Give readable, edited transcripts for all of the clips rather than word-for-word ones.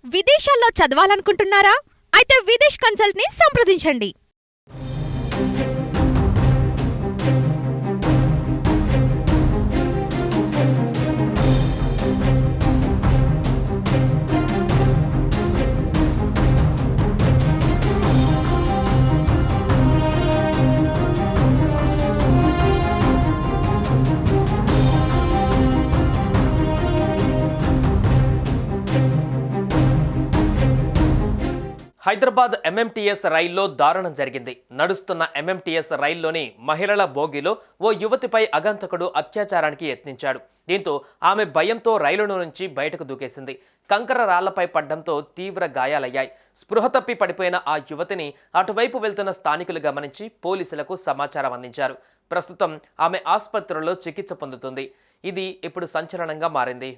విదేశాల్లో చదవాలనుకుంటున్నారా? అయితే విదేశ్ కన్సల్ట్ ని సంప్రదించండి. హైదరాబాద్ ఎంఎంటీఎస్ రైల్లో దారుణం జరిగింది. నడుస్తున్న ఎంఎంటీఎస్ రైల్లోని మహిళల బోగిలో ఓ యువతిపై అగంతకుడు అత్యాచారానికి యత్నించాడు. దీంతో ఆమె భయంతో రైలు నుంచి బయటకు దూకేసింది. కంకర రాళ్లపై పడ్డంతో తీవ్ర గాయాలయ్యాయి. స్పృహ తప్పి పడిపోయిన ఆ యువతిని అటువైపు వెళ్తున్న స్థానికులు గమనించి పోలీసులకు సమాచారం అందించారు. ప్రస్తుతం ఆమె ఆసుపత్రిలో చికిత్స పొందుతుంది. ఇది ఇప్పుడు సంచలనంగా మారింది.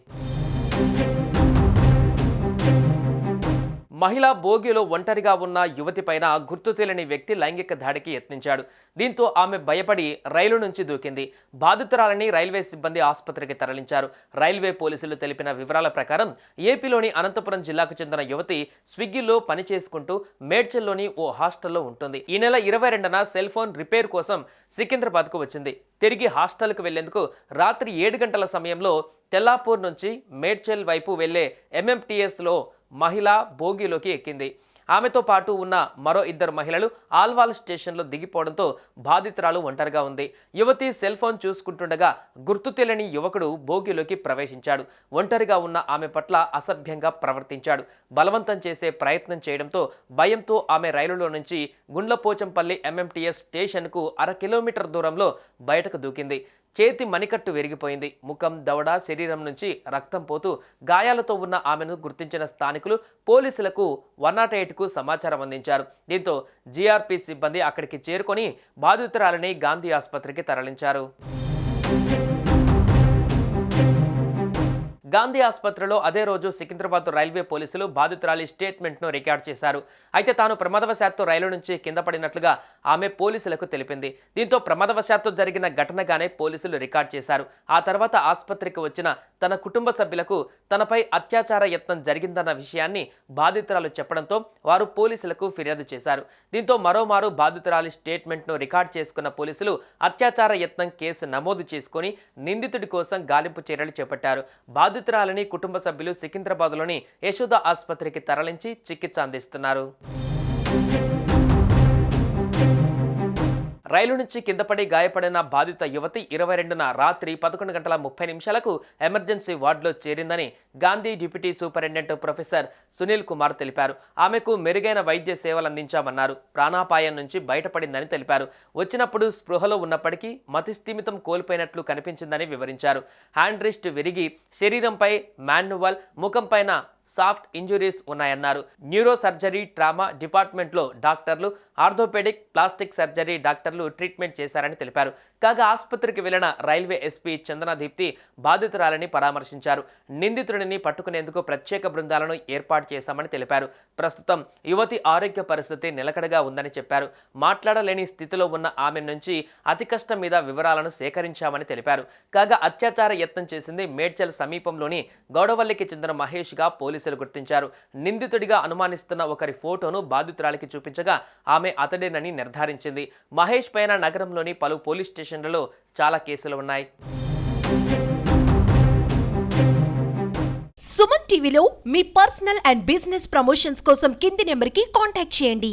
మహిళా బోగిలో ఒంటరిగా ఉన్న యువతిపైన గుర్తు తెలియని వ్యక్తి లైంగిక దాడికి యత్నించాడు. దీంతో ఆమె భయపడి రైలు నుంచి దూకింది. బాధితురాలని రైల్వే సిబ్బంది ఆసుపత్రికి తరలించారు. రైల్వే పోలీసులు తెలిపిన వివరాల ప్రకారం ఏపీలోని అనంతపురం జిల్లాకు చెందిన యువతి స్విగ్గీలో పని చేసుకుంటూ మేడ్చల్లోని ఓ హాస్టల్లో ఉంటుంది. ఈ నెల 22న సెల్ ఫోన్ రిపేర్ కోసం సికింద్రాబాద్కు వచ్చింది. తిరిగి హాస్టల్కు వెళ్లేందుకు రాత్రి 7 గంటల సమయంలో తెల్లాపూర్ నుంచి మేడ్చల్ వైపు వెళ్లే ఎంఎంటీఎస్లో మహిళ బోగిలోకి ఎక్కింది. ఆమెతో పాటు ఉన్న మరో 2 మహిళలు ఆల్వాల్ స్టేషన్లో దిగిపోవడంతో బాధితురాలు ఒంటరిగా ఉంది. యువతి సెల్ ఫోన్ చూసుకుంటుండగా గుర్తు తెలియని యువకుడు బోగిలోకి ప్రవేశించాడు. ఒంటరిగా ఉన్న ఆమె పట్ల అసభ్యంగా ప్రవర్తించాడు. బలవంతం చేసే ప్రయత్నం చేయడంతో భయంతో ఆమె రైలులో నుంచి గుండ్లపోచంపల్లి ఎంఎంటీఎస్ స్టేషన్కు 1/2 కిలోమీటర్ దూరంలో బయటకు దూకింది. చేతి మణికట్టు విరిగిపోయింది. ముఖం, దవడ, శరీరం నుంచి రక్తం పోతూ గాయాలతో ఉన్న ఆమెను గుర్తించిన స్థానికులు పోలీసులకు 108కు సమాచారం అందించారు. దీంతో జీఆర్పీ సిబ్బంది అక్కడికి చేరుకొని బాధితురాలని గాంధీ ఆసుపత్రికి తరలించారు. గాంధీ ఆసుపత్రిలో అదే రోజు సికింద్రాబాద్ రైల్వే పోలీసులు బాధితురాలి స్టేట్మెంట్ను రికార్డ్ చేశారు. అయితే తాను ప్రమాదవశాత్తు రైలు నుంచి కింద పడినట్లుగా ఆమె పోలీసులకు తెలిపింది. దీంతో ప్రమాదవశాత్తు జరిగిన ఘటనగానే పోలీసులు రికార్డ్ చేశారు. ఆ తర్వాత ఆసుపత్రికి వచ్చిన తన కుటుంబ సభ్యులకు తనపై అత్యాచార యత్నం జరిగిందన్న విషయాన్ని బాధితురాలు చెప్పడంతో వారు పోలీసులకు ఫిర్యాదు చేశారు. దీంతో మరోమారు బాధితురాలి స్టేట్మెంట్ను రికార్డ్ చేసుకున్న పోలీసులు అత్యాచార యత్నం కేసు నమోదు చేసుకుని నిందితుడి కోసం గాలింపు చర్యలు చేపట్టారు. బాధితురాలని కుటుంబ సభ్యులు సికింద్రాబాద్లోని యశోద ఆసుపత్రికి తరలించి చికిత్స అందిస్తున్నారు. రైలు నుంచి కిందపడి గాయపడిన బాధిత యువతి 22న రాత్రి 11:30 ఎమర్జెన్సీ వార్డులో చేరిందని Gandhi deputy superintendent professor Sunil Kumar తెలిపారు. ఆమెకు మెరుగైన వైద్య సేవలు అందించామన్నారు. ప్రాణాపాయం నుంచి బయటపడిందని తెలిపారు. వచ్చినప్పుడు స్పృహలో ఉన్నప్పటికీ మతిస్థిమితం కోల్పోయినట్లు కనిపించిందని వివరించారు. హ్యాండ్ రిస్ట్ విరిగి శరీరంపై మాన్యువల్, ముఖంపైన సాఫ్ట్ ఇంజురీస్ ఉన్నాయన్నారు. న్యూరో సర్జరీ, ట్రామా డిపార్ట్మెంట్లో డాక్టర్లు, ఆర్థోపెడిక్, ప్లాస్టిక్ సర్జరీ డాక్టర్లు ట్రీట్మెంట్ చేశారని తెలిపారు. కాగా ఆసుపత్రికి వెళ్లిన రైల్వే ఎస్పీ చందనదీప్తి బాధితురాలని పరామర్శించారు. నిందితుడిని పట్టుకునేందుకు ప్రత్యేక బృందాలను ఏర్పాటు చేశామని తెలిపారు. ప్రస్తుతం యువతి ఆరోగ్య పరిస్థితి నిలకడగా ఉందని చెప్పారు. మాట్లాడలేని స్థితిలో ఉన్న ఆమె నుంచి అతి కష్టం మీద వివరాలను సేకరించామని తెలిపారు. కాగా అత్యాచార యత్నం చేసింది మేడ్చల్ సమీపంలోని గౌడవల్లికి చెందిన మహేష్గా పోలీసులు గుర్తించారు. నిందితుడిగా అనుమానిస్తున్న ఒకరి ఫోటోను బాధితురాలికి చూపించగా ఆమె అతడేనని నిర్ధారించింది. మహేష్ పైన నగరంలోని పలు పోలీస్ స్టేషన్లలో చాలా కేసులు ఉన్నాయి. సుమన్ టీవీలో మీ పర్సనల్ అండ్ బిజినెస్ ప్రమోషన్స్ కోసం కింది నెంబర్కి కాంటాక్ట్ చేయండి.